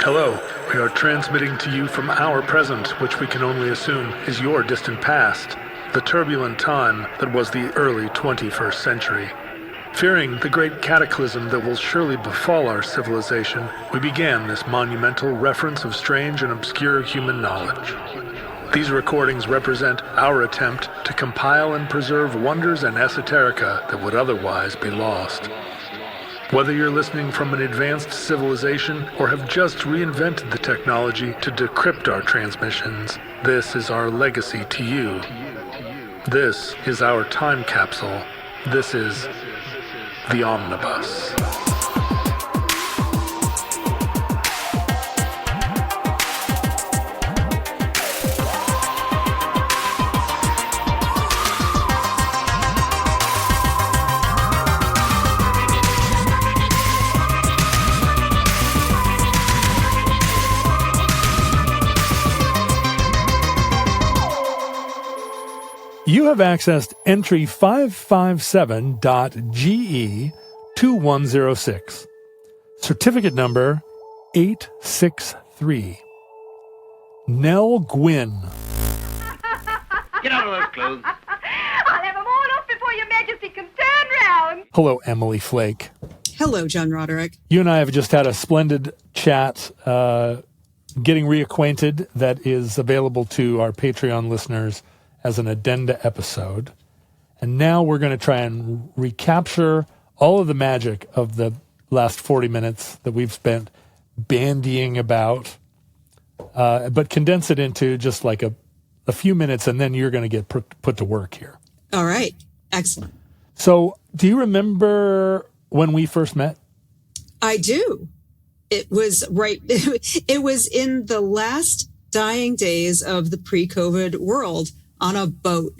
Hello, we are transmitting to you from our present, which we can only assume is your distant past, the turbulent time that was the early 21st century. Fearing the great cataclysm that will surely befall our civilization, we began this monumental reference of strange and obscure human knowledge. These recordings represent our attempt to compile and preserve wonders and esoterica that would otherwise be lost. Whether you're listening from an advanced civilization or have just reinvented the technology to decrypt our transmissions, this is our legacy to you. This is our time capsule. This is the Omnibus. You have accessed entry 557.GE2106. Certificate number 863. Nell Gwyn. Get out of those clothes. I'll have them all off before your majesty can turn round. Hello, Emily Flake. Hello, John Roderick. You and I have just had a splendid chat, getting reacquainted, that is available to our Patreon listeners as an addenda episode. And now we're going to try and recapture all of the magic of the last 40 minutes that we've spent bandying about, but condense it into just like a few minutes, and then you're going to get put to work here. All right. Excellent. So do you remember when we first met? I do. It was right. It was in the last dying days of the pre-COVID world on a boat.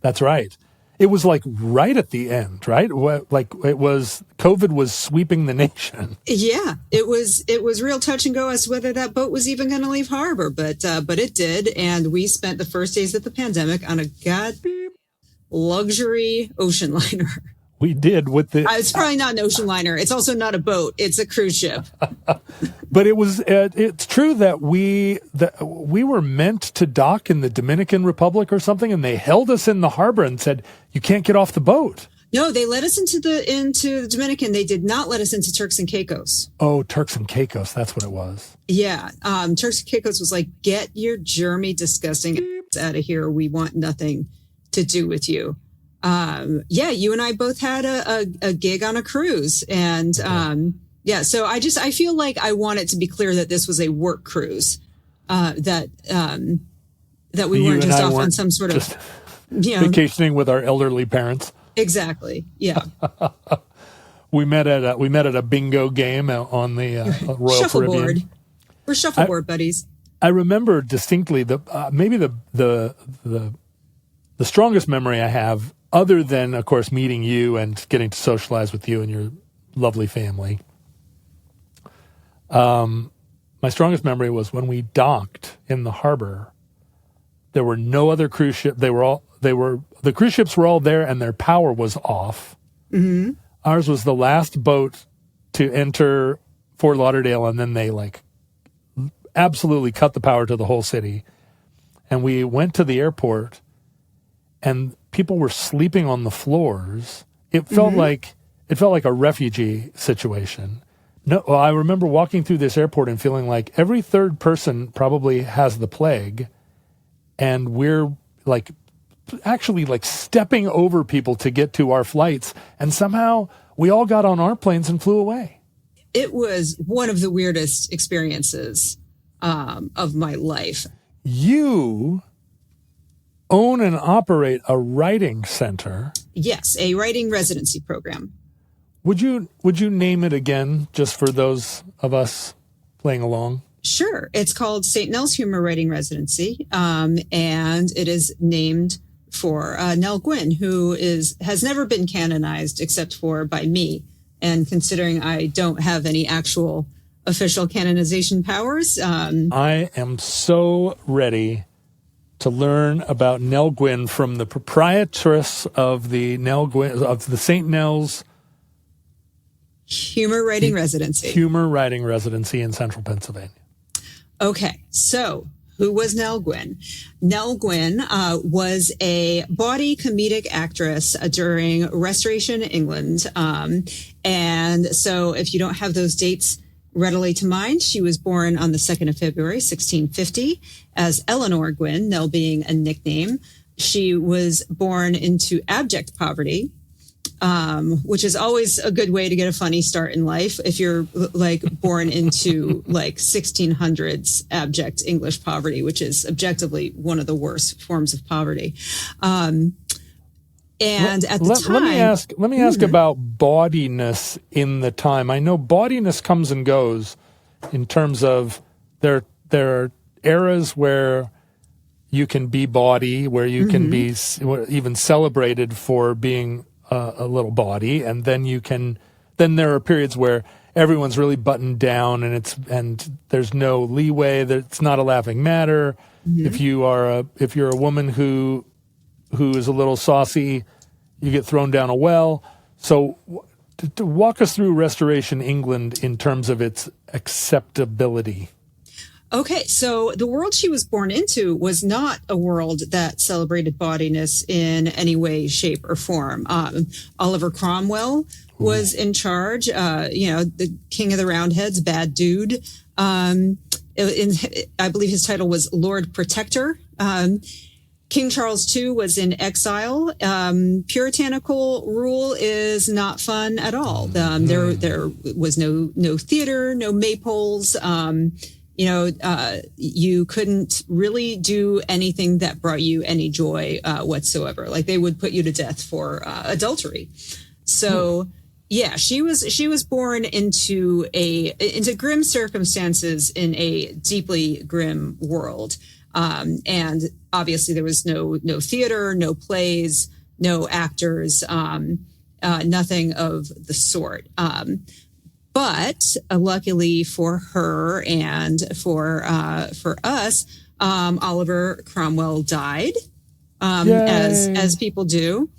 That's right. It was like right at the end, right? Like it was, COVID was sweeping the nation. Yeah, it was real touch and go as to whether that boat was even going to leave harbor, but it did. And we spent the first days of the pandemic on a luxury ocean liner. We did with the... It's probably not an ocean liner. It's also not a boat. It's a cruise ship. But it was. It's true that we were meant to dock in the Dominican Republic or something, and they held us in the harbor and said, "You can't get off the boat." No, they let us into the Dominican. They did not let us into Turks and Caicos. Oh, Turks and Caicos. That's what it was. Yeah. Turks and Caicos was like, "Get your germy, disgusting out of here. We want nothing to do with you." Yeah, you and I both had a gig on a cruise, and yeah. So I feel like I want it to be clear that this was a work cruise, that we weren't just off on some sort of vacationing with our elderly parents. Exactly. Yeah. we met at a bingo game on the Royal Shuffleboard. Caribbean. We're shuffleboard buddies. I remember distinctly maybe the strongest memory I have, other than, of course, meeting you and getting to socialize with you and your lovely family. My strongest memory was when we docked in the harbor. There were no other cruise ship. The cruise ships were all there and their power was off. Mm-hmm. Ours was the last boat to enter Fort Lauderdale, and then they absolutely cut the power to the whole city. And we went to the airport, and people were sleeping on the floors. It felt like a refugee situation. No, I remember walking through this airport and feeling like every third person probably has the plague, and we're actually stepping over people to get to our flights, and somehow we all got on our planes and flew away. It was one of the weirdest experiences of my life. You own and operate a writing center. Yes, a writing residency program. Would you name it again, just for those of us playing along? Sure. It's called St. Nell's Humor Writing Residency, and it is named for Nell Gwyn, who has never been canonized except for by me. And considering I don't have any actual official canonization powers, I am so ready to learn about Nell Gwyn from the proprietress of the St. Nell's Humor Writing Residency. Humor Writing Residency in Central Pennsylvania. Okay, so who was Nell Gwyn? Nell Gwyn was a bawdy comedic actress during Restoration England. And so if you don't have those dates readily to mind, she was born on the 2nd of February, 1650, as Eleanor Gwyn, Nell being a nickname. She was born into abject poverty, which is always a good way to get a funny start in life. If you're like born into like 1600s abject English poverty, which is objectively one of the worst forms of poverty. And at the time, let me ask about bawdiness in the time. I know bawdiness comes and goes in terms of there are eras where you can be bawdy, where you can be even celebrated for being a little bawdy, and then there are periods where everyone's really buttoned down and there's no leeway. It's not a laughing matter. If you're a woman who is a little saucy, you get thrown down a well. So to walk us through Restoration England in terms of its acceptability. Okay, so the world she was born into was not a world that celebrated bawdiness in any way, shape, or form. Oliver Cromwell was in charge, the king of the Roundheads, bad dude. I believe his title was Lord Protector. King Charles II was in exile. Puritanical rule is not fun at all. There was no theater, no maypoles. You couldn't really do anything that brought you any joy whatsoever. Like they would put you to death for adultery. So yeah, she was born into grim circumstances in a deeply grim world. And obviously there was no theater, no plays, no actors, nothing of the sort. But luckily for her and for us, Oliver Cromwell died, as people do.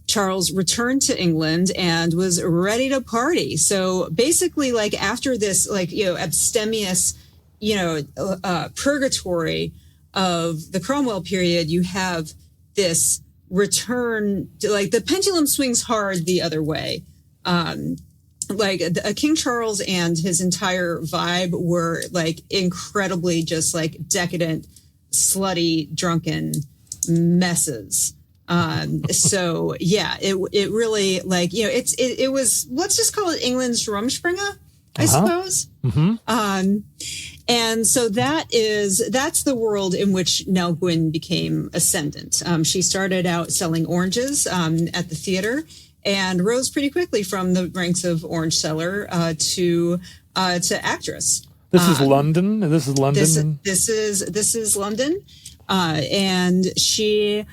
Charles returned to England and was ready to party. So basically, like after this, abstemious, purgatory of the Cromwell period, you have this return to, like, the pendulum swings hard the other way. King Charles and his entire vibe were like incredibly just like decadent, slutty, drunken messes. So yeah, it really it was, let's just call it England's Rumspringa, I suppose. And so that's the world in which Nell Gwyn became ascendant. She started out selling oranges at the theater and rose pretty quickly from the ranks of orange seller to actress. This is London. This is London. This is London, and they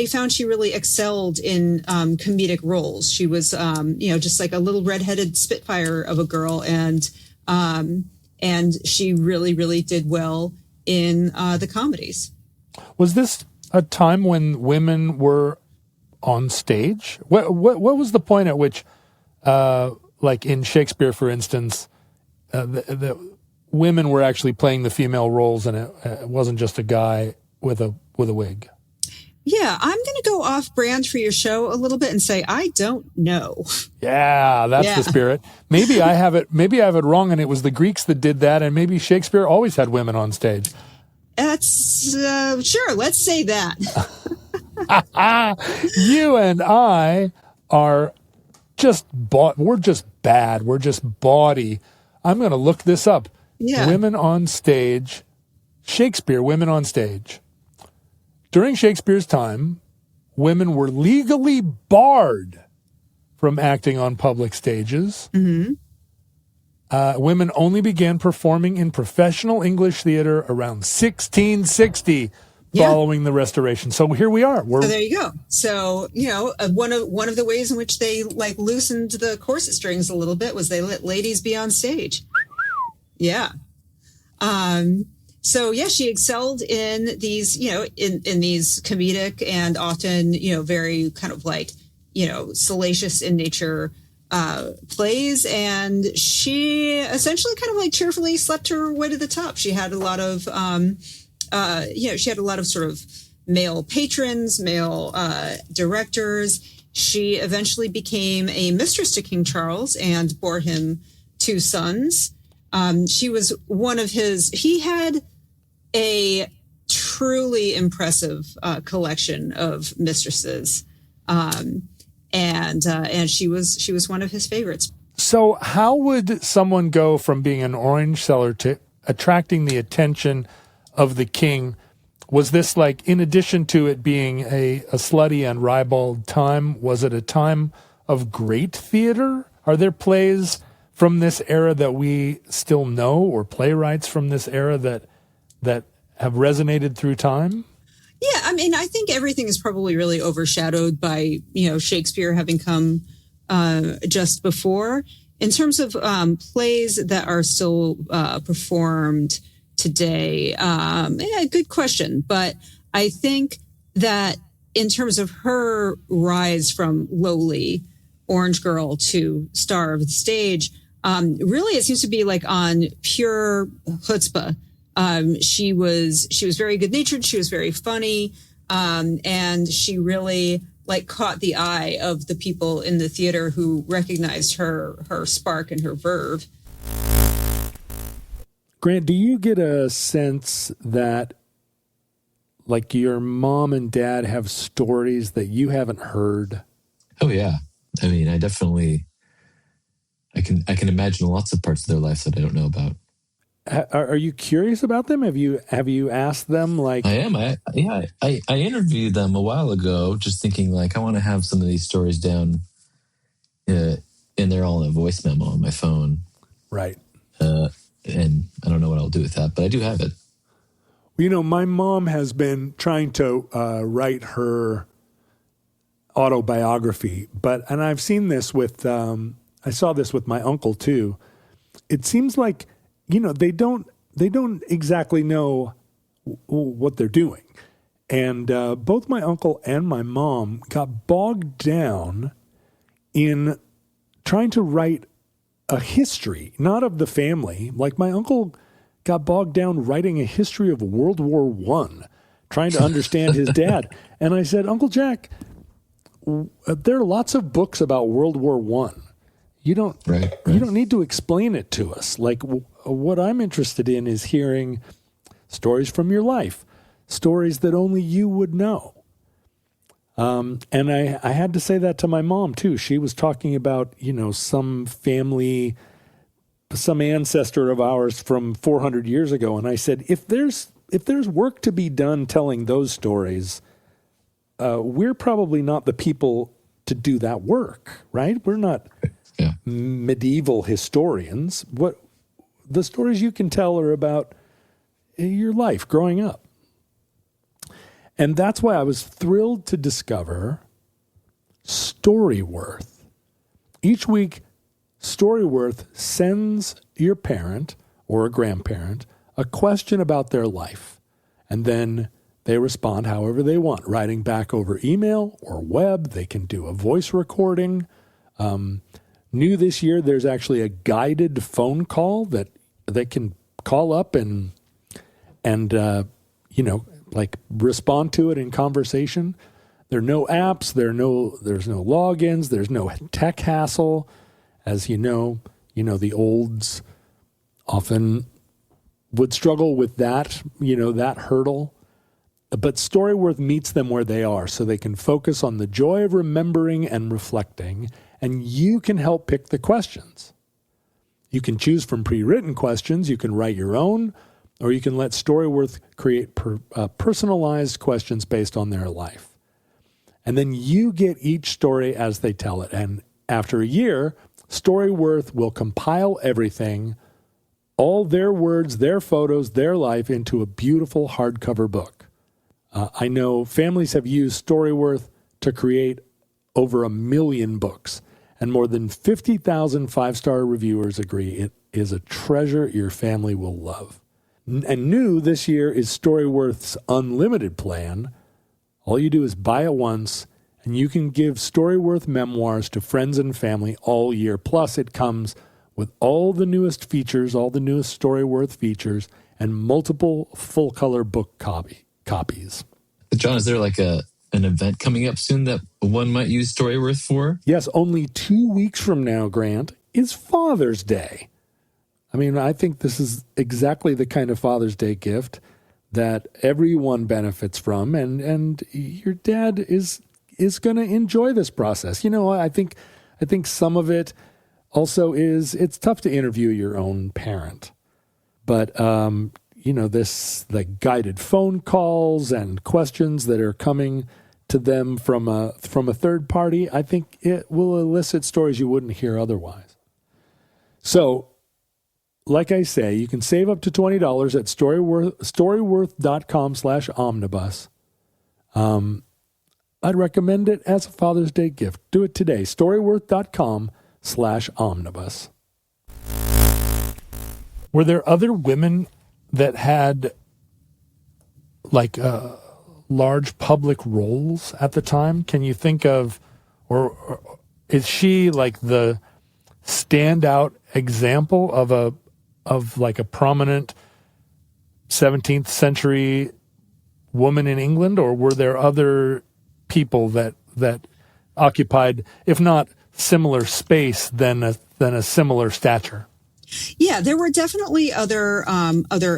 found she really excelled in comedic roles. She was, just like a little redheaded spitfire of a girl, and she really, really did well in the comedies. Was this a time when women were on stage? What was the point at which, like in Shakespeare, for instance, the women were actually playing the female roles, and it wasn't just a guy with a wig? Yeah, I'm going to go off brand for your show a little bit and say I don't know. Yeah, that's the spirit. Maybe I have it wrong, and it was the Greeks that did that, and maybe Shakespeare always had women on stage. That's sure. Let's say that. You and I are we're just bad. We're just bawdy. I'm going to look this up. Yeah. Women on stage. Shakespeare, women on stage. During Shakespeare's time, women were legally barred from acting on public stages. Women only began performing in professional English theater around 1660. Following the Restoration. So here we are. So there you go. So, one of the ways in which they like loosened the corset strings a little bit was they let ladies be on stage. Yeah. So yeah, she excelled in these, in these comedic and often, very kind of like, salacious in nature plays, and she essentially kind of like cheerfully slept her way to the top. She had a lot of, she had a lot of sort of male patrons, male directors. She eventually became a mistress to King Charles and bore him 2 sons. She was one of he had a truly impressive collection of mistresses. And she was one of his favorites. So how would someone go from being an orange seller to attracting the attention of the king? Was this like, in addition to it being a slutty and ribald time, was it a time of great theater? Are there plays from this era that we still know, or playwrights from this era that have resonated through time? Yeah, I mean, I think everything is probably really overshadowed by, Shakespeare having come just before. In terms of plays that are still performed today, good question. But I think that in terms of her rise from lowly orange girl to star of the stage, really it seems to be like on pure chutzpah. She was very good natured. She was very funny. And she really like caught the eye of the people in the theater who recognized her spark and her verve. Grant, do you get a sense that like your mom and dad have stories that you haven't heard? Oh yeah. I mean, I can imagine lots of parts of their lives that I don't know about. Are you curious about them? Have you asked them? Like, I am. I interviewed them a while ago, just thinking like I want to have some of these stories down, and they're all in a voice memo on my phone. Right. And I don't know what I'll do with that, but I do have it. My mom has been trying to write her autobiography, and I've seen this with I saw this with my uncle too. It seems like they don't exactly know what they're doing. And both my uncle and my mom got bogged down in trying to write a history, not of the family. Like my uncle got bogged down writing a history of World War I, trying to understand his dad. And I said, Uncle Jack, there are lots of books about World War I. You don't need to explain it to us. Like what I'm interested in is hearing stories from your life, stories that only you would know. And I had to say that to my mom too. She was talking about, some family, some ancestor of ours from 400 years ago. And I said, if there's work to be done telling those stories, we're probably not the people to do that work, right? We're not medieval historians. What the stories you can tell are about your life growing up. And that's why I was thrilled to discover Storyworth. Each week, Storyworth sends your parent or a grandparent a question about their life, and then they respond however they want, writing back over email or web. They can do a voice recording. New this year, there's actually a guided phone call that they can call up and respond to it in conversation. There are no apps. There's no logins. There's no tech hassle. As the olds often would struggle with that, that hurdle. But Storyworth meets them where they are so they can focus on the joy of remembering and reflecting, and you can help pick the questions. You can choose from pre-written questions, you can write your own, or you can let Storyworth create personalized questions based on their life. And then you get each story as they tell it. And after a year, Storyworth will compile everything, all their words, their photos, their life, into a beautiful hardcover book. I know families have used Storyworth to create over 1 million books, and more than 50,000 five-star reviewers agree it is a treasure your family will love. And new this year is Storyworth's unlimited plan. All you do is buy it once, And you can give Storyworth memoirs to friends and family all year. Plus, it comes with all the newest features, all the newest Storyworth features, and multiple full-color book copies. John, is there like an event coming up soon that one might use Storyworth for? Yes, only 2 weeks from now, Grant, is Father's Day. I mean, I think this is exactly the kind of Father's Day gift that everyone benefits from, and your dad is going to enjoy this process. You know, I think some of it also is, it's tough to interview your own parent, but you know, this like guided phone calls and questions that are coming to them from a third party, I think it will elicit stories you wouldn't hear otherwise. So, like I say, you can save up to $20 at storyworth.com/omnibus. I'd recommend it as a Father's Day gift. Do it today. Storyworth.com/omnibus. Were there other women that had like large public roles at the time? Can you think of, or is she like the standout example of like a prominent 17th century woman in England, or were there other people that occupied, if not similar space, then a similar stature? Yeah, there were definitely other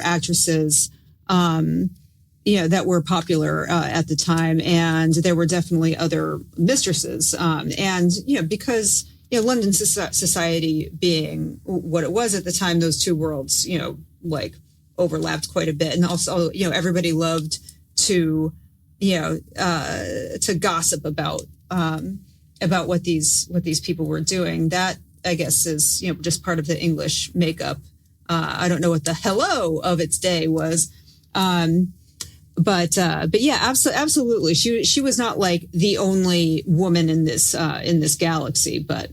actresses, that were popular at the time, and there were definitely other mistresses, and because London society being what it was at the time, those two worlds like overlapped quite a bit, and also everybody loved to gossip about what these people were doing. That, I guess, is just part of the English makeup. I don't know what the hello of its day was, but yeah, absolutely. She was not like the only woman in this galaxy, but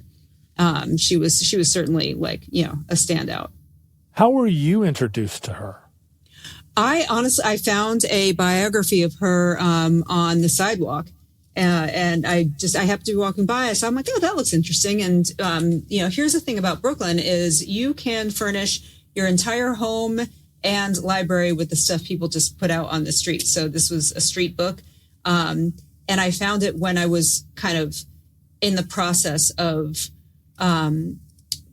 she was certainly like a standout. How were you introduced to her? I found a biography of her on the sidewalk. And I happened to be walking by, so I'm like, oh, that looks interesting. And, here's the thing about Brooklyn is you can furnish your entire home and library with the stuff people just put out on the street. So this was a street book. And I found it when I was kind of in the process of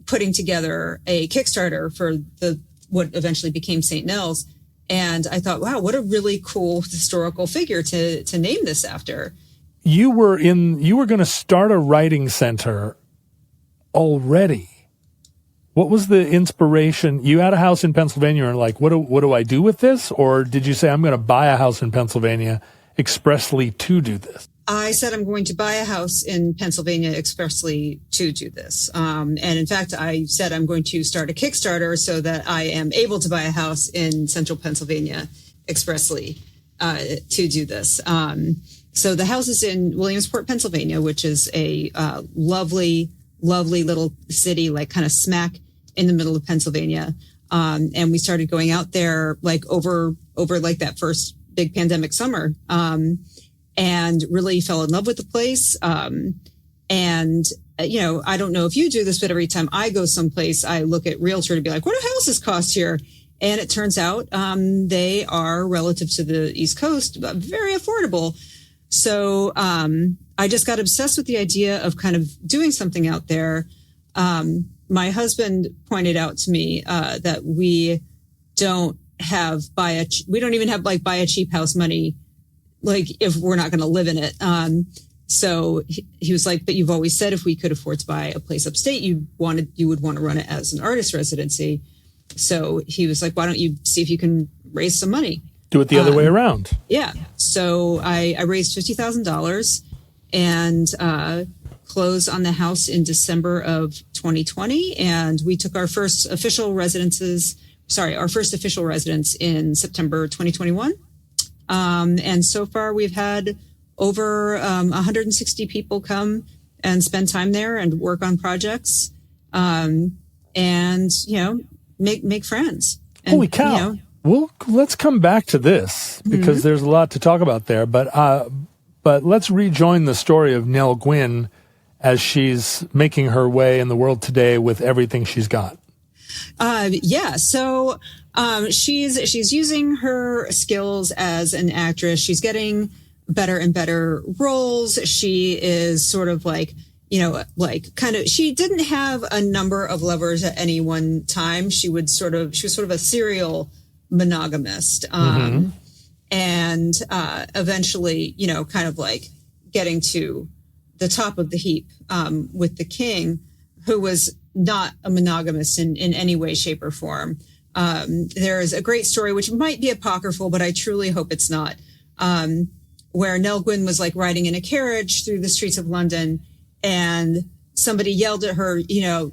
putting together a Kickstarter for what eventually became St. Nell's. And I thought, wow, what a really cool historical figure to name this after. You were going to start a writing center already. What was the inspiration? You had a house in Pennsylvania and like, what do I do with this? Or did you say, I'm going to buy a house in Pennsylvania expressly to do this? I said, I'm going to buy a house in Pennsylvania expressly to do this. And in fact, I said, I'm going to start a Kickstarter so that I am able to buy a house in central Pennsylvania expressly to do this. So the house is in Williamsport, Pennsylvania, which is a lovely, lovely little city, like kind of smack in the middle of Pennsylvania. And we started going out there like over like that first big pandemic summer, and really fell in love with the place. And I don't know if you do this, but every time I go someplace, I look at Realtor to be like, what do houses cost here? And it turns out they are, relative to the East Coast, very affordable. So I just got obsessed with the idea of kind of doing something out there. My husband pointed out to me that we don't even have like buy a cheap house money, like if we're not going to live in it. So he was like, but you've always said if we could afford to buy a place upstate, you would want to run it as an artist residency. So he was like, why don't you see if you can raise some money? Do it the other way around. Yeah. So I raised $50,000 and closed on the house in December of 2020. And we took our first official residence in September 2021. And so far we've had over 160 people come and spend time there and work on projects, and make friends. And, holy cow! Well, let's come back to this because there's a lot to talk about there. But but let's rejoin the story of Nell Gwyn as she's making her way in the world today with everything she's got. So she's using her skills as an actress. She's getting better and better roles. She is sort of like, she didn't have a number of lovers at any one time. She was sort of a serial monogamist. And eventually, kind of like getting to the top of the heap with the king, who was not a monogamist in any way, shape, or form. There's a great story, which might be apocryphal, but I truly hope it's not, where Nell Gwyn was like riding in a carriage through the streets of London, and somebody yelled at her,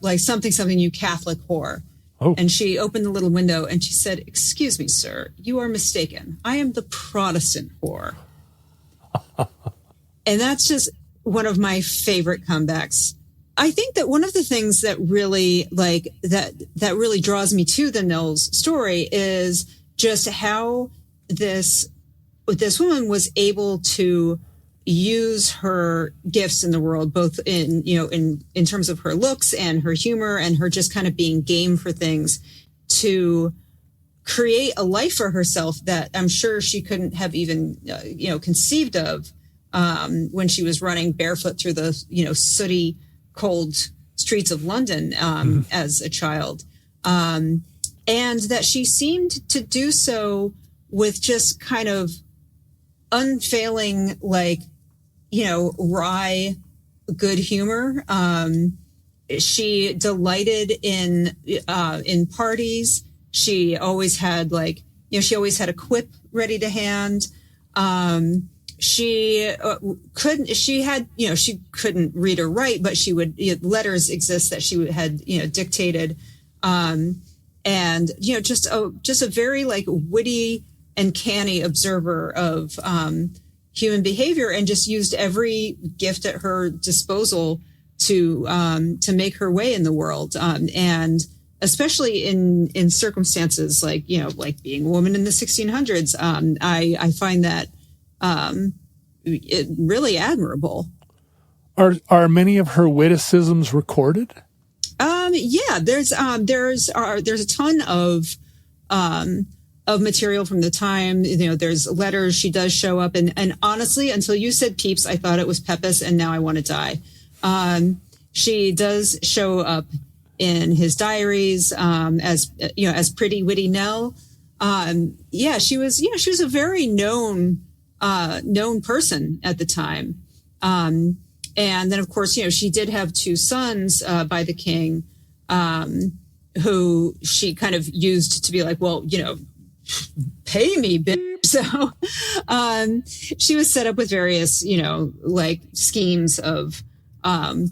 like something, you Catholic whore. Oh. And she opened the little window and she said, "Excuse me, sir, you are mistaken. I am the Protestant whore." And that's just one of my favorite comebacks. I think that one of the things that really that really draws me to the Nell's story is just how this woman was able to use her gifts in the world, both in terms of her looks and her humor and her just kind of being game for things, to create a life for herself that I'm sure she couldn't have even, conceived of when she was running barefoot through the, sooty, cold streets of London as a child. And that she seemed to do so with just kind of unfailing, wry good humor. She delighted in parties. She always had she always had a quip ready to hand. She couldn't read or write, but she would, letters exist that she had, dictated. And, just a very witty and canny observer of, human behavior, and just used every gift at her disposal to make her way in the world. And especially in circumstances like being a woman in the 1600s, I find that really admirable. Are many of her witticisms recorded? Yeah, there's a ton of material from the time. There's letters. She does show up, and honestly, until you said Peeps, I thought it was Pepys, and now I want to die. She does show up in his diaries as pretty witty Nell. She was a very known person at the time. And then of course, she did have two sons by the king, who she kind of used to be like, well, pay me, bitch. So she was set up with various, schemes of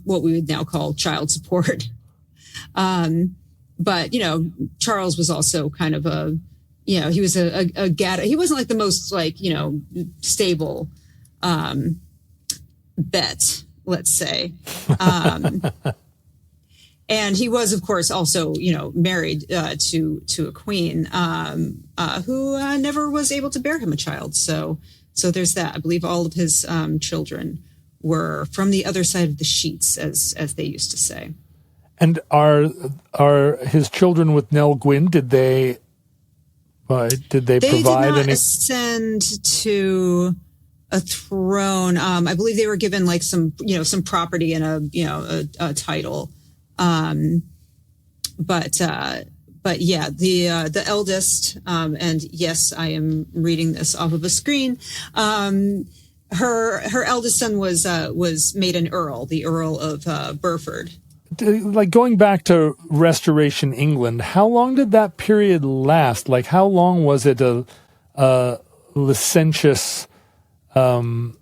what we would now call child support. But Charles was also kind of he was a ghetto. He wasn't the most stable bet, let's say. And he was, of course, also, married to a queen who never was able to bear him a child. So there's that. I believe all of his children were from the other side of the sheets, as they used to say. And are his children with Nell Gwyn? Did they provide any? They did not ascend to a throne. I believe they were given some property and a title. But yeah, the eldest, and yes, I am reading this off of a screen. Her eldest son was made an earl, the Earl of Burford. Going back to Restoration England, how long did that period last? How long was it a licentious time,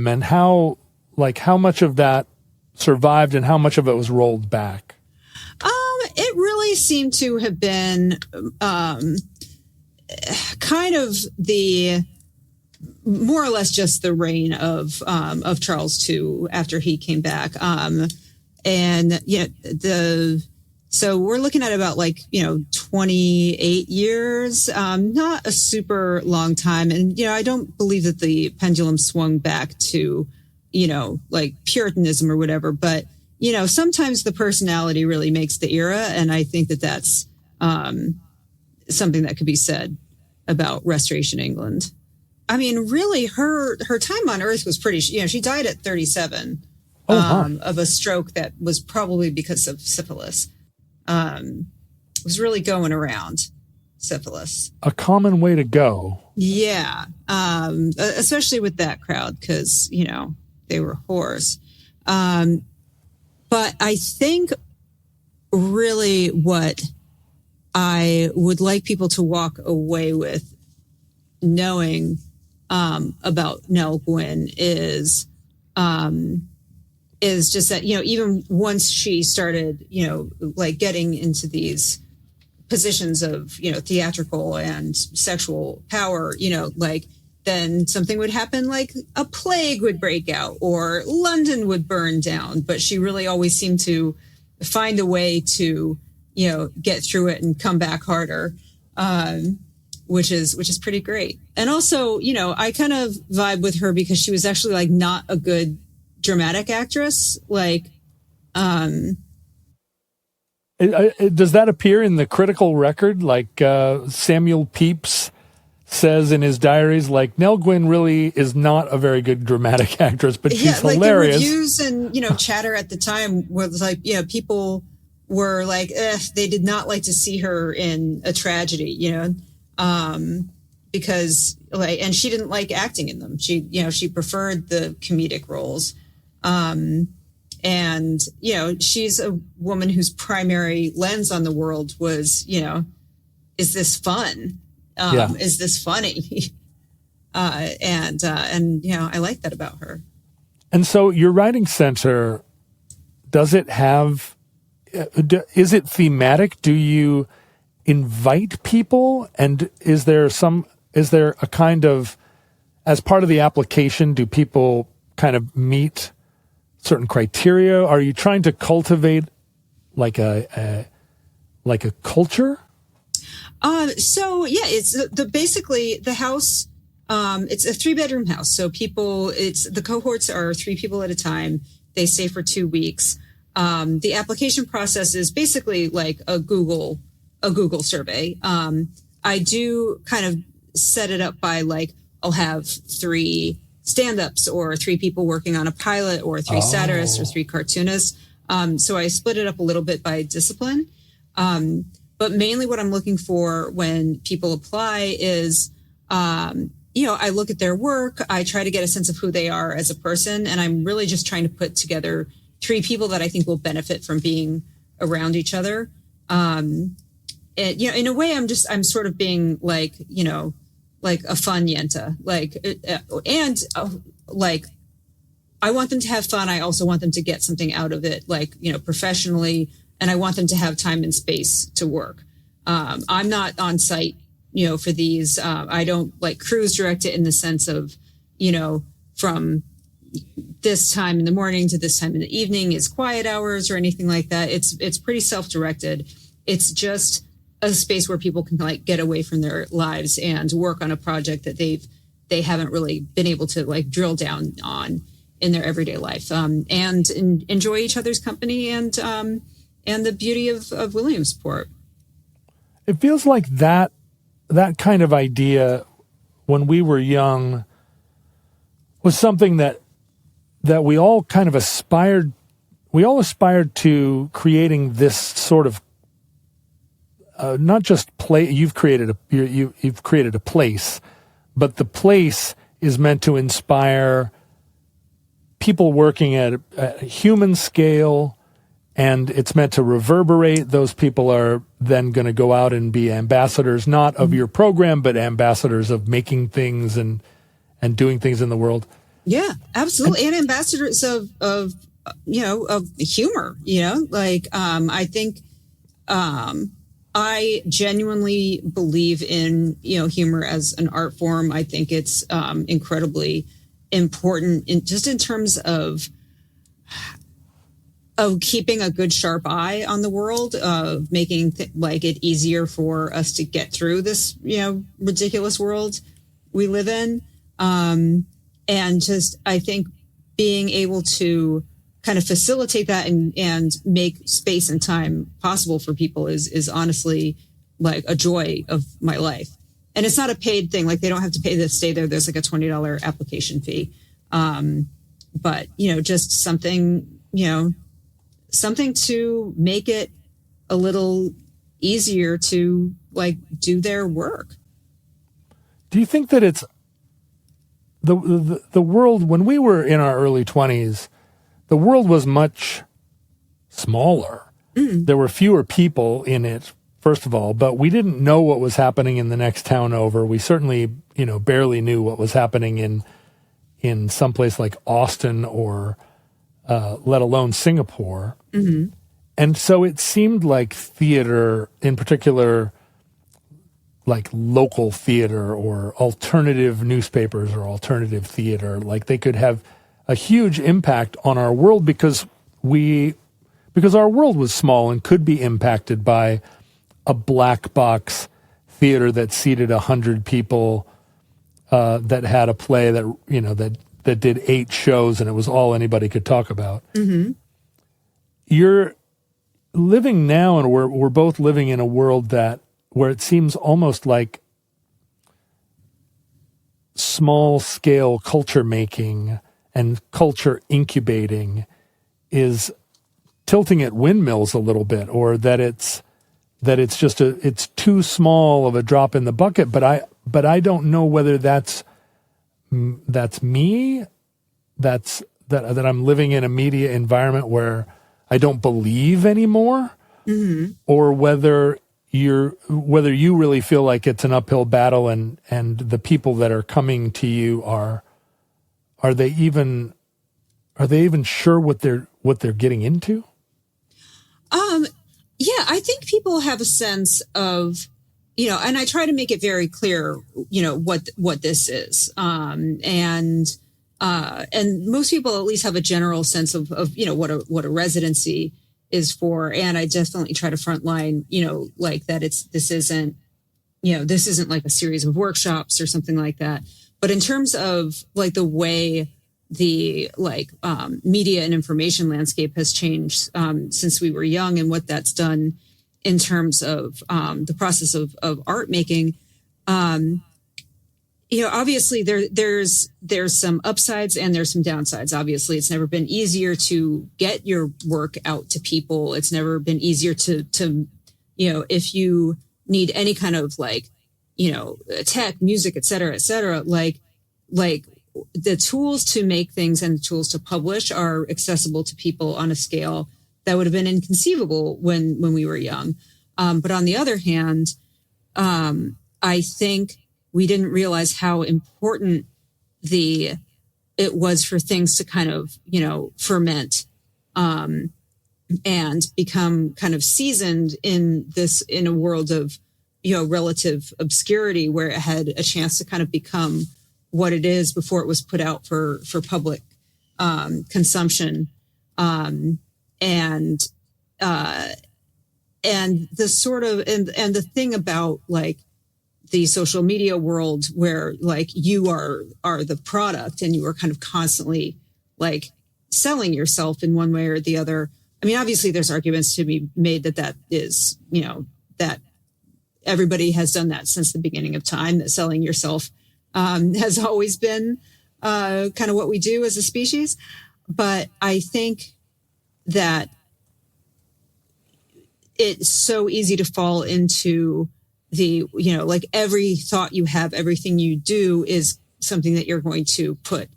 and how much of that survived and how much of it was rolled back? It really seemed to have been kind of the more or less just the reign of Charles II after he came back. So we're looking at about 20 28 years, not a super long time. And, I don't believe that the pendulum swung back to, like Puritanism or whatever. But, sometimes the personality really makes the era. And I think that that's something that could be said about Restoration England. I mean, really, her time on Earth was pretty, she died at 37 of a stroke that was probably because of syphilis. Was really going around, syphilis. A common way to go. Yeah. Especially with that crowd because, they were whores. But I think really what I would like people to walk away with knowing about Nell Gwyn is just that, even once she started, like getting into these positions of, theatrical and sexual power, like then something would happen, like a plague would break out or London would burn down. But she really always seemed to find a way to, get through it and come back harder, which is pretty great. And also, I kind of vibe with her because she was actually like not a good dramatic actress. Like, does that appear in the critical record? Like Samuel Pepys says in his diaries, like Nell Gwyn really is not a very good dramatic actress, but she's hilarious. The reviews and chatter at the time was like, people were like, they did not like to see her in a tragedy, because like, and she didn't like acting in them. She preferred the comedic roles. And, she's a woman whose primary lens on the world was, is this fun? Is this funny? And I like that about her. And so your writing center, does it have, is it thematic? Do you invite people? And is there a kind of, as part of the application, do people kind of meet certain criteria? Are you trying to cultivate like a culture? So yeah, it's basically the house. It's a 3-bedroom house. So the cohorts are 3 people at a time. They stay for 2 weeks. The application process is basically like a Google survey. I do kind of set it up by like, I'll have 3 stand-ups or 3 people working on a pilot or 3 satirists or 3 cartoonists. So I split it up a little bit by discipline. But mainly what I'm looking for when people apply is, I look at their work. I try to get a sense of who they are as a person. And I'm really just trying to put together 3 people that I think will benefit from being around each other. And, in a way, I'm sort of being like, like a fun yenta, I want them to have fun. I also want them to get something out of it, like, professionally, and I want them to have time and space to work. I'm not on site, for these. I don't like cruise direct it in the sense of, from this time in the morning to this time in the evening is quiet hours or anything like that. It's pretty self-directed. It's just a space where people can like get away from their lives and work on a project that they haven't really been able to like drill down on in their everyday life, and enjoy each other's company and the beauty of Williamsport. It feels like that kind of idea when we were young was something that we all kind of aspired. We all aspired to creating this sort of not just play. You've created a place, but the place is meant to inspire people working at a human scale, and it's meant to reverberate. Those people are then going to go out and be ambassadors, not of your program, but ambassadors of making things and doing things in the world. Yeah, absolutely. And ambassadors of humor, I think, I genuinely believe in, humor as an art form. I think it's incredibly important in terms of of keeping a good sharp eye on the world, of making like it easier for us to get through this, ridiculous world we live in. And just, I think being able to kind of facilitate that and make space and time possible for people is honestly like a joy of my life. And it's not a paid thing. Like they don't have to pay to stay there. There's like a $20 application fee. But, just something, something to make it a little easier to like do their work. Do you think that it's the world, when we were in our early 20s, the world was much smaller. There were fewer people in it, first of all, but we didn't know what was happening in the next town over. We certainly, barely knew what was happening in someplace like Austin or let alone Singapore. And so it seemed like theater, in particular, like local theater or alternative newspapers or alternative theater, like they could have a huge impact on our world because our world was small and could be impacted by a black box theater that seated 100 people, that had a play that that did 8 shows and it was all anybody could talk about. You're living now, and we're both living in a world where it seems almost like small scale culture making and culture incubating is tilting at windmills a little bit, or that it's just it's too small of a drop in the bucket. But I don't know whether that's me, that I'm living in a media environment where I don't believe anymore, or whether you really feel like it's an uphill battle, and the people that are coming to you are they even sure what they're getting into? Yeah, I think people have a sense of, and I try to make it very clear, what this is. And most people at least have a general sense of what a residency is for. And I definitely try to frontline, like that this isn't like a series of workshops or something like that. But in terms of like the way the media and information landscape has changed since we were young, and what that's done in terms of the process of art making, obviously there's some upsides and there's some downsides. Obviously, it's never been easier to get your work out to people. It's never been easier to if you need any kind of tech, music, et cetera, like the tools to make things and the tools to publish are accessible to people on a scale that would have been inconceivable when we were young. But on the other hand, I think we didn't realize how important it was for things to kind of, ferment, and become kind of seasoned in a world of, relative obscurity, where it had a chance to kind of become what it is before it was put out for public consumption. And the sort of, and the thing about like the social media world, where like you are the product and you are kind of constantly like selling yourself in one way or the other. I mean, obviously there's arguments to be made that is, that everybody has done that since the beginning of time, that selling yourself has always been kind of what we do as a species. But I think that it's so easy to fall into the, like every thought you have, everything you do is something that you're going to put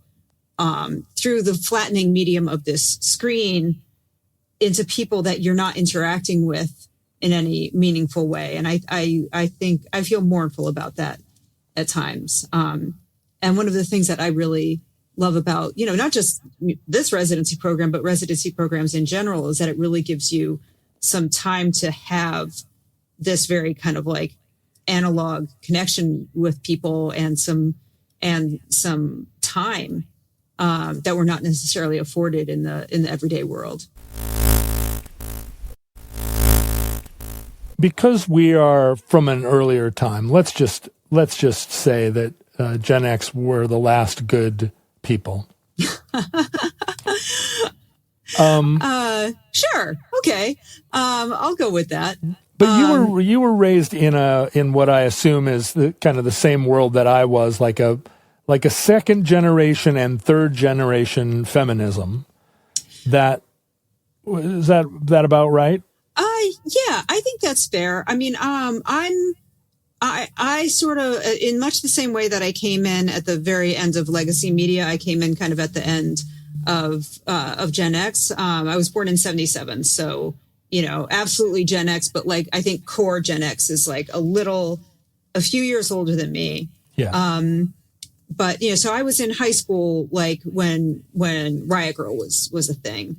through the flattening medium of this screen into people that you're not interacting with in any meaningful way. And I think I feel mournful about that at times. And one of the things that I really love about, not just this residency program, but residency programs in general, is that it really gives you some time to have this very kind of like analog connection with people, and some time that we're not necessarily afforded in the everyday world. because we are from an earlier time, let's just say that Gen X were the last good people. Sure. Okay. I'll go with that. But you were raised in what I assume is the kind of the same world that I was, like a second generation and third generation feminism. Is that about right? Yeah, I think that's fair. I mean, I sort of, in much the same way that I came in at the very end of legacy media, I came in kind of at the end of Gen X. I was born in 1977, so, absolutely Gen X, but like, I think core Gen X is like a few years older than me. Yeah. But, so I was in high school, like when Riot Girl was a thing.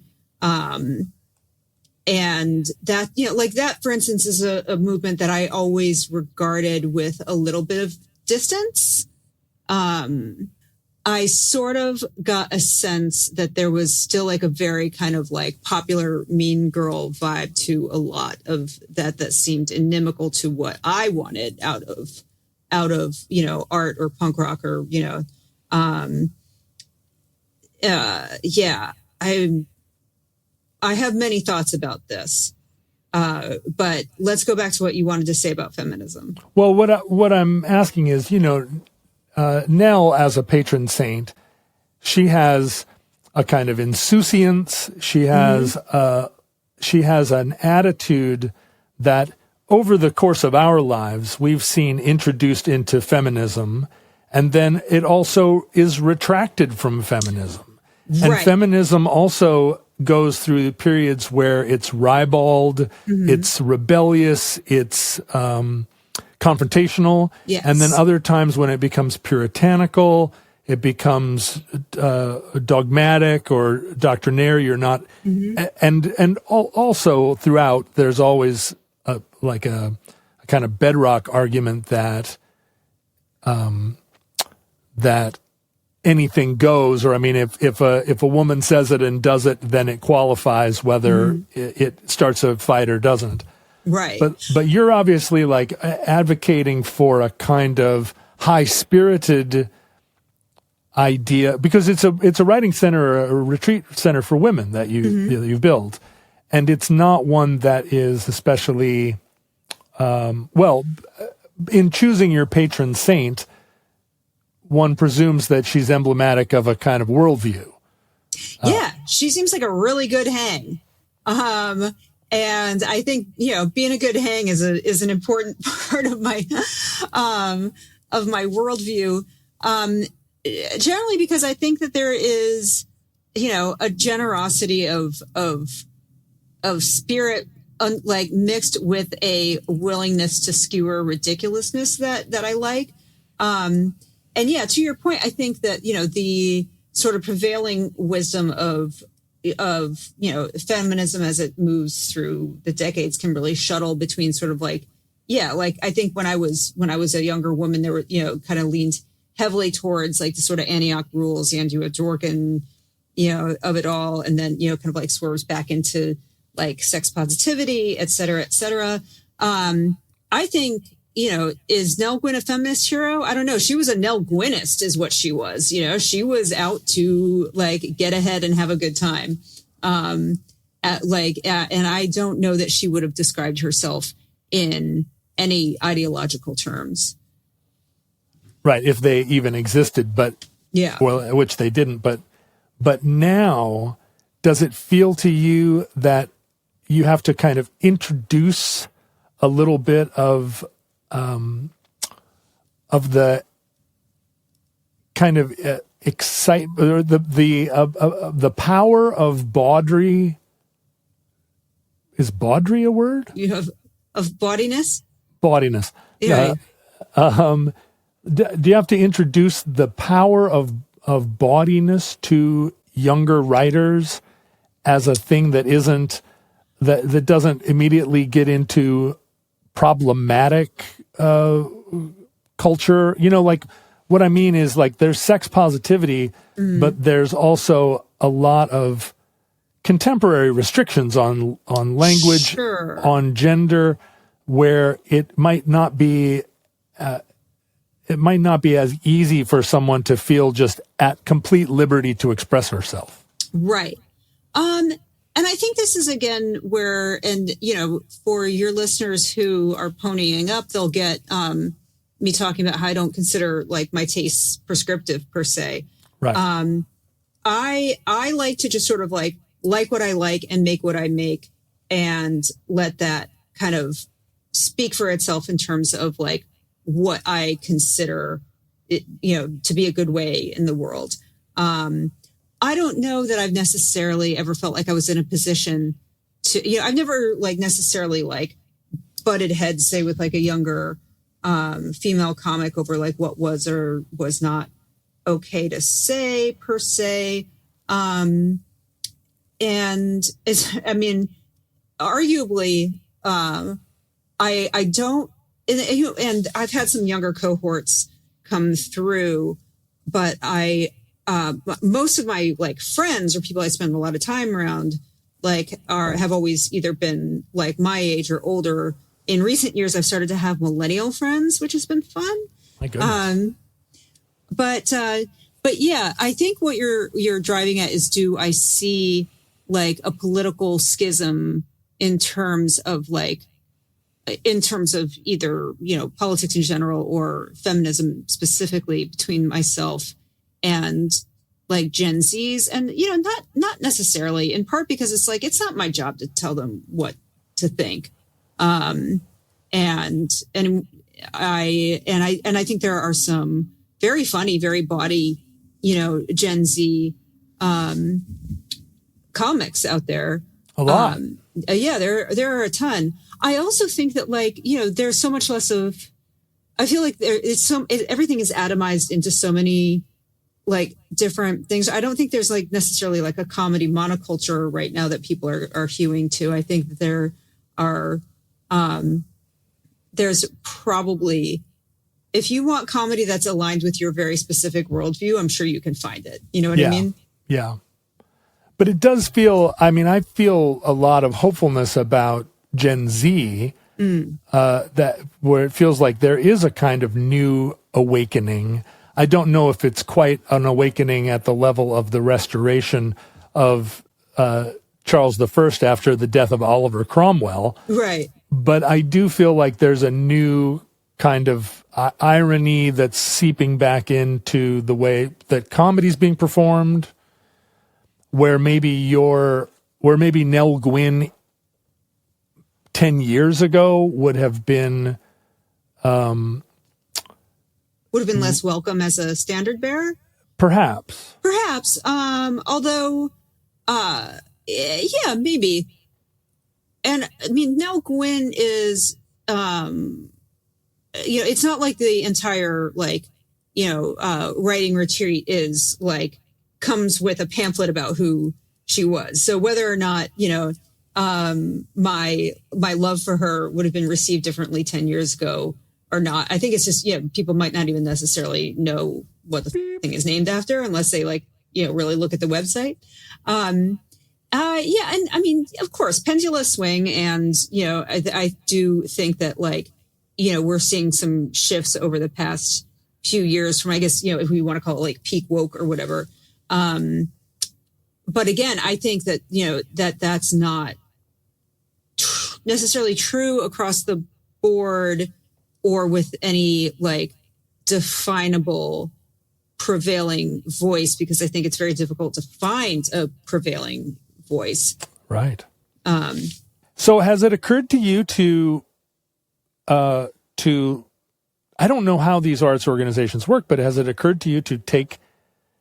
And that, like that, for instance, is a movement that I always regarded with a little bit of distance. I sort of got a sense that there was still like a very kind of like popular mean girl vibe to a lot of that seemed inimical to what I wanted out of, art or punk rock or, I have many thoughts about this, but let's go back to what you wanted to say about feminism. Well, what I'm asking is, Nell as a patron saint, she has a kind of insouciance. She has an attitude that over the course of our lives we've seen introduced into feminism, and then it also is retracted from feminism. And right. Feminism also goes through periods where it's ribald, it's rebellious, it's confrontational, yes. And then other times when it becomes puritanical, it becomes dogmatic or doctrinary or not. And also throughout, there's always a kind of bedrock argument that that anything goes, or I mean, if a woman says it and does it, then it qualifies whether it starts a fight or doesn't. Right. But you're obviously like advocating for a kind of high-spirited idea, because it's a writing center, a retreat center for women that you build, and it's not one that is especially in choosing your patron saint, one presumes that she's emblematic of a kind of worldview. Yeah, she seems like a really good hang. And I think, being a good hang is an important part of my worldview. Generally because I think that there is, a generosity of spirit, like mixed with a willingness to skewer ridiculousness that I like. And yeah, to your point, I think that, the sort of prevailing wisdom of feminism as it moves through the decades can really shuttle between sort of like, like I think when I was a younger woman, there were, kind of leaned heavily towards like the sort of Antioch rules, the Andrew Dworkin, of it all. And then, kind of like swerves back into like sex positivity, et cetera, et cetera. I think, is Nell Gwyn a feminist hero? I don't know. She was a Nell Gwynist is what she was. She was out to like get ahead and have a good time. And I don't know that she would have described herself in any ideological terms. Right. If they even existed, but well, which they didn't, but now does it feel to you that you have to kind of introduce a little bit of the kind of excitement, or the power of bawdry? Is bawdry a word? You have of bawdiness? Bawdiness. Yeah. Do you have to introduce the power of bawdiness to younger writers as a thing that that doesn't immediately get into problematic culture? Like what I mean is like there's sex positivity, but there's also a lot of contemporary restrictions on language, Sure. on gender. where it might not be as easy for someone to feel just at complete liberty to express herself. Right. And I think this is again where, and for your listeners who are ponying up, they'll get me talking about how I don't consider like my tastes prescriptive per se. Right. I like to just sort of like what I like and make what I make, and let that kind of speak for itself in terms of like what I consider it, to be a good way in the world. I don't know that I've necessarily ever felt like I was in a position to, I've never like necessarily like butted heads, say, with like a younger female comic over like what was or was not okay to say per se. And it's, arguably, I don't, and I've had some younger cohorts come through, but most of my like friends or people I spend a lot of time around, like have always either been like my age or older. In recent years, I've started to have millennial friends, which has been fun. My goodness. But yeah, I think what you're driving at is, do I see like a political schism in terms of either, politics in general or feminism specifically between myself and like Gen Zs, and, not necessarily, in part because it's like, it's not my job to tell them what to think. And I think there are some very funny, very bawdy, Gen Z, comics out there. A lot. Yeah, there are a ton. I also think that there's so much less of, I feel like everything is atomized into so many like different things. I don't think there's like necessarily like a comedy monoculture right now that people are hewing to. I think that there are, there's probably, if you want comedy that's aligned with your very specific worldview, I'm sure you can find it. You know what I mean? Yeah. But it does feel, I feel a lot of hopefulness about Gen Z, that where it feels like there is a kind of new awakening. I don't know if it's quite an awakening at the level of the restoration of Charles I after the death of Oliver Cromwell. Right. But I do feel like there's a new kind of irony that's seeping back into the way that comedy's being performed, where maybe Nell Gwyn 10 years ago would have been less welcome as a standard bearer. Perhaps. Although, yeah, maybe. And I mean, Nell Gwyn is, it's not like the entire, writing retreat is comes with a pamphlet about who she was. So whether or not, my love for her would have been received differently 10 years ago or not, I think it's just, people might not even necessarily know what the thing is named after unless they really look at the website. Yeah. And I mean, of course, pendula swing. And, I do think that we're seeing some shifts over the past few years from, I guess, if we want to call it peak woke or whatever. But again, I think that, that's not necessarily true across the board or with any definable prevailing voice, because I think it's very difficult to find a prevailing voice. Right. So has it occurred to you to, I don't know how these arts organizations work, but has it occurred to you to take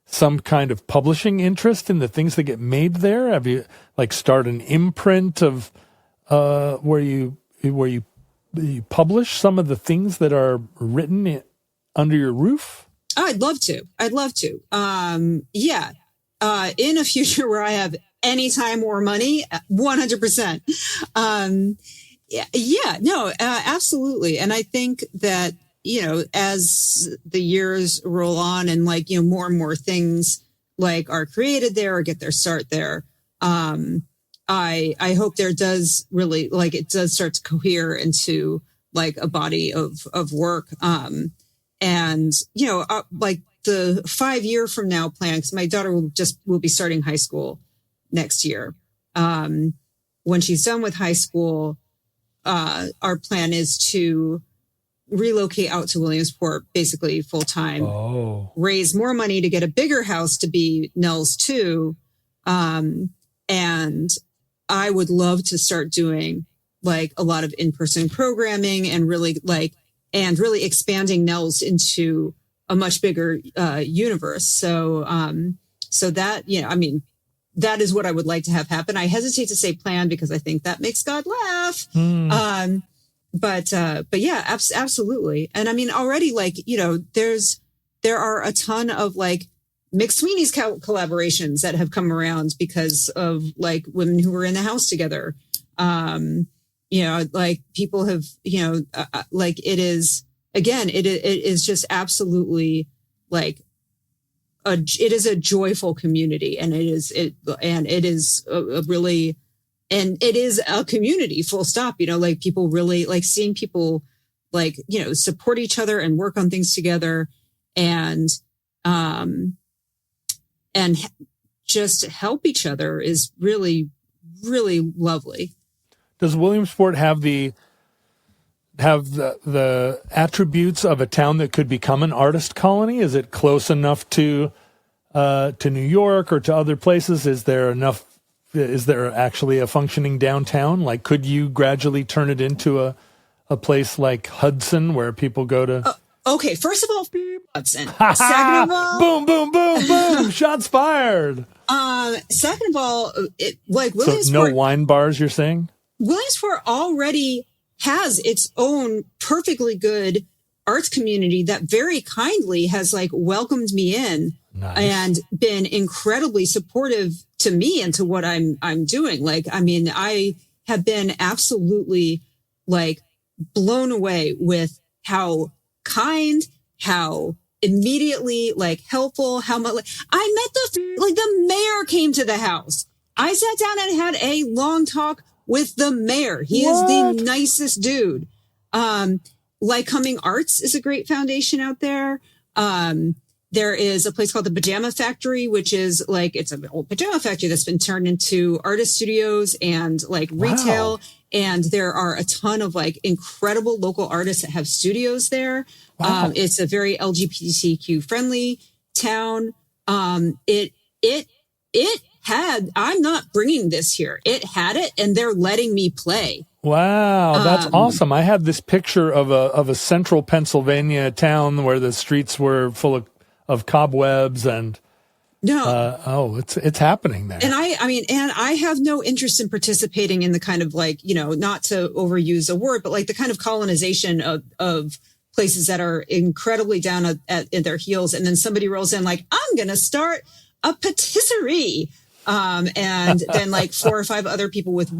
some kind of publishing interest in the things that get made there? Have you start an imprint of where you publish some of the things that are written under your roof? Oh, I'd love to. Yeah. In a future where I have any time or money, 100%. Yeah, no, absolutely. And I think that, as the years roll on and more and more things are created there or get their start there, I hope there does really, like, it does start to cohere into like a body of work. And, you know, like the 5 year from now plan, because my daughter will be starting high school next year. When she's done with high school, our plan is to relocate out to Williamsport, basically full time, raise more money to get a bigger house to be Nell's too. And I would love to start doing like a lot of in-person programming and really expanding Nell's into a much bigger, universe. So that, you know, I mean, that is what I would like to have happen. I hesitate to say plan because I think that makes God laugh. But yeah, absolutely. And I mean, already, like, you know, there are a ton of like McSweeney's collaborations that have come around because of like women who were in the house together. You know, like people have, you know, like it is, again, it is just absolutely like, it is a joyful community, and it is a really, and it is a community full stop, you know, like people really like seeing people like, you know, support each other and work on things together and just help each other is really, really lovely. Does Williamsport have the attributes of a town that could become an artist colony? Is it close enough to New York or to other places? Is there actually a functioning downtown? Like, could you gradually turn it into a place like Hudson where people go to? Okay, first of all, Hudson. Second of all, boom, boom, boom, boom, shots fired. Second of all, Williamsport. So no wine bars, you're saying? Williamsport already has its own perfectly good arts community that very kindly has like welcomed me in. Nice. And been incredibly supportive to me and to what I'm doing. Like, I mean, I have been absolutely like blown away with how kind, how immediately like helpful, how much like, I met the mayor came to the house. I sat down and had a long talk with the mayor. He is the nicest dude. Lycoming Arts is a great foundation out there. There is a place called the Pajama Factory, which is like, it's an old pajama factory that's been turned into artist studios and like retail. Wow. And there are a ton of like incredible local artists that have studios there. Wow. It's a very LGBTQ friendly town. It had, I'm not bringing this here. It had it, and they're letting me play. Wow, that's awesome. I had this picture of a central Pennsylvania town where the streets were full of cobwebs and it's happening there. And I have no interest in participating in the kind of like, you know, not to overuse a word, but like the kind of colonization of places that are incredibly down at their heels. And then somebody rolls in like, I'm going to start a patisserie. And then like 4 or 5 other people with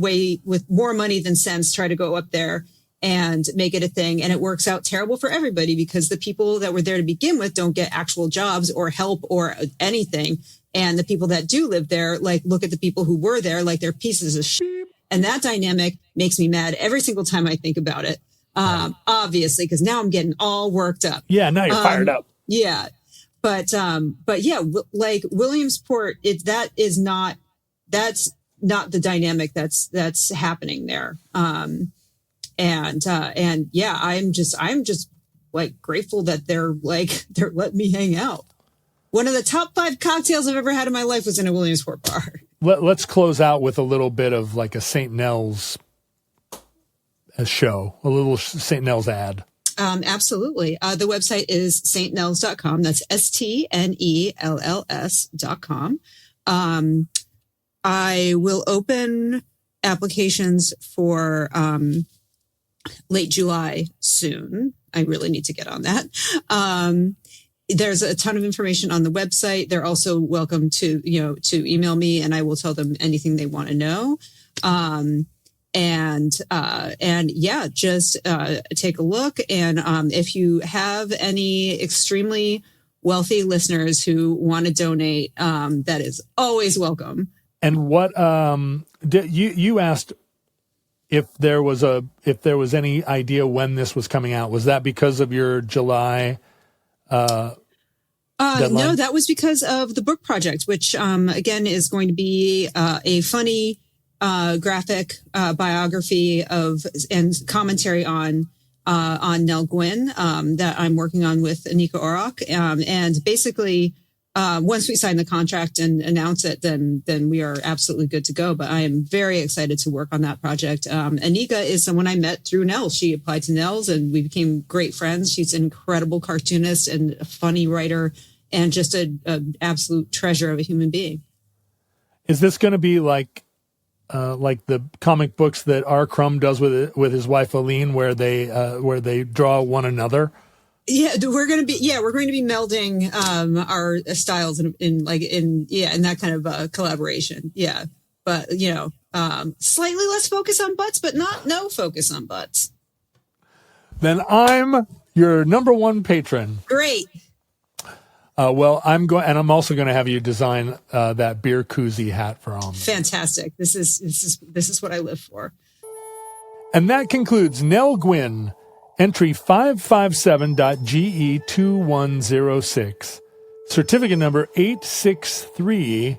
more money than sense try to go up there and make it a thing. And it works out terrible for everybody because the people that were there to begin with don't get actual jobs or help or anything. And the people that do live there, like look at the people who were there, like they're pieces of shit. And that dynamic makes me mad every single time I think about it. Obviously, because now I'm getting all worked up. Yeah. Now you're fired up. Yeah. But yeah, like Williamsport, that's not the dynamic that's happening there. And yeah, I'm just like grateful that they're letting me hang out. One of the top 5 cocktails I've ever had in my life was in a Williamsport bar. Let's close out with a little bit of like a St. Nell's show, a little St. Nell's ad. Absolutely. The website is stnells.com. That's STNELLS.com. I will open applications for late July soon. I really need to get on that. There's a ton of information on the website. They're also welcome to email me and I will tell them anything they want to know. And yeah, just take a look. And if you have any extremely wealthy listeners who want to donate, that is always welcome. And what you asked if there was any idea when this was coming out. Was that because of your July deadline? No, that was because of the book project, which again is going to be a funny graphic biography of and commentary on Nell Gwyn that I'm working on with Anika Orok. And basically, once we sign the contract and announce it, then we are absolutely good to go. But I am very excited to work on that project. Anika is someone I met through Nell. She applied to Nell's and we became great friends. She's an incredible cartoonist and a funny writer and just an absolute treasure of a human being. Is this going to be like the comic books that R. Crumb does with his wife Aline, where they draw one another? Yeah, we're going to be melding our styles in that kind of collaboration. Yeah, but slightly less focus on butts, but no focus on butts. Then I'm your number one patron. Great. Well, I'm also going to have you design that beer koozie hat for Omnibus. Fantastic. This is what I live for. And that concludes Nell Gwyn, entry 557.GE2106, certificate number 863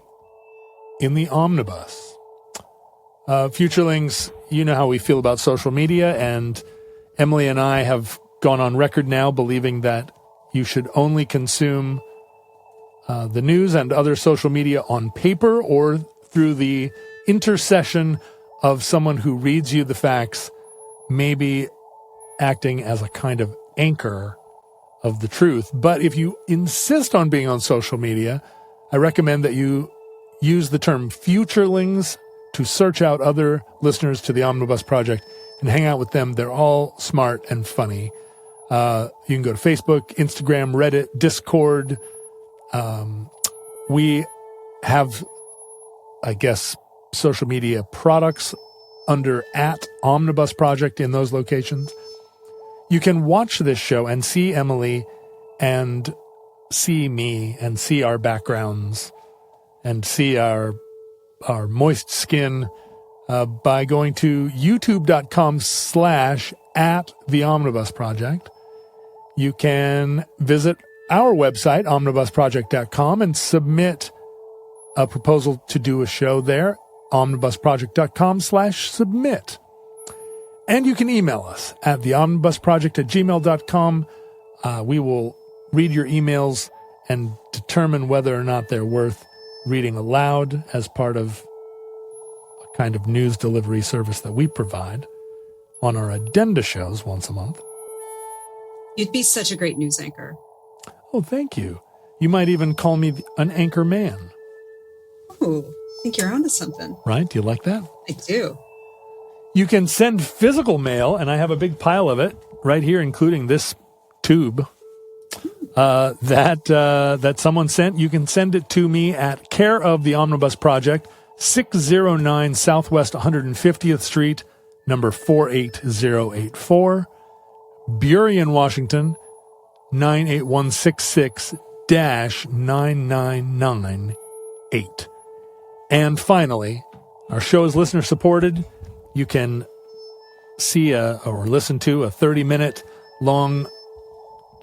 in the Omnibus. Futurelings, you know how we feel about social media, and Emily and I have gone on record now believing that you should only consume the news and other social media on paper or through the intercession of someone who reads you the facts, maybe acting as a kind of anchor of the truth. But if you insist on being on social media, I recommend that you use the term futurelings to search out other listeners to the Omnibus Project and hang out with them. They're all smart and funny. You can go to Facebook, Instagram, Reddit, Discord. We have, I guess, social media products under @Omnibus Project in those locations. You can watch this show and see Emily and see me and see our backgrounds and see our moist skin by going to youtube.com/@TheOmnibusProject. You can visit our website, omnibusproject.com, and submit a proposal to do a show there, omnibusproject.com/submit. And you can email us at theomnibusproject@gmail.com. We will read your emails and determine whether or not they're worth reading aloud as part of a kind of news delivery service that we provide on our addenda shows once a month. You'd be such a great news anchor. Oh, thank you. You might even call me an anchor man. Oh, I think you're onto something. Right? Do you like that? I do. You can send physical mail, and I have a big pile of it right here, including this tube that someone sent. You can send it to me at care of the Omnibus Project, 609 Southwest 150th Street, number 48084, Burien, Washington, 98166-9998. And finally, our show is listener supported. You can see or listen to a 30-minute long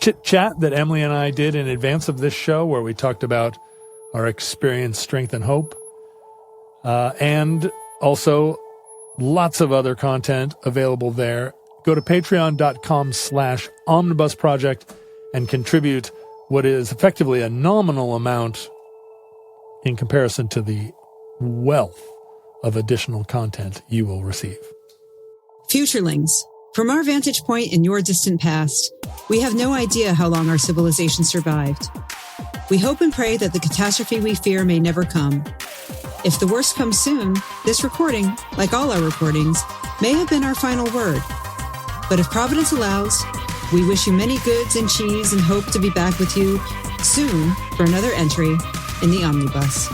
chit-chat that Emily and I did in advance of this show, where we talked about our experience, strength, and hope. And also lots of other content available there. Go to patreon.com/omnibusproject and contribute what is effectively a nominal amount in comparison to the wealth of additional content you will receive. Futurelings, from our vantage point in your distant past, we have no idea how long our civilization survived. We hope and pray that the catastrophe we fear may never come. If the worst comes soon, this recording, like all our recordings, may have been our final word. But if Providence allows, we wish you many goods and cheese and hope to be back with you soon for another entry in the Omnibus.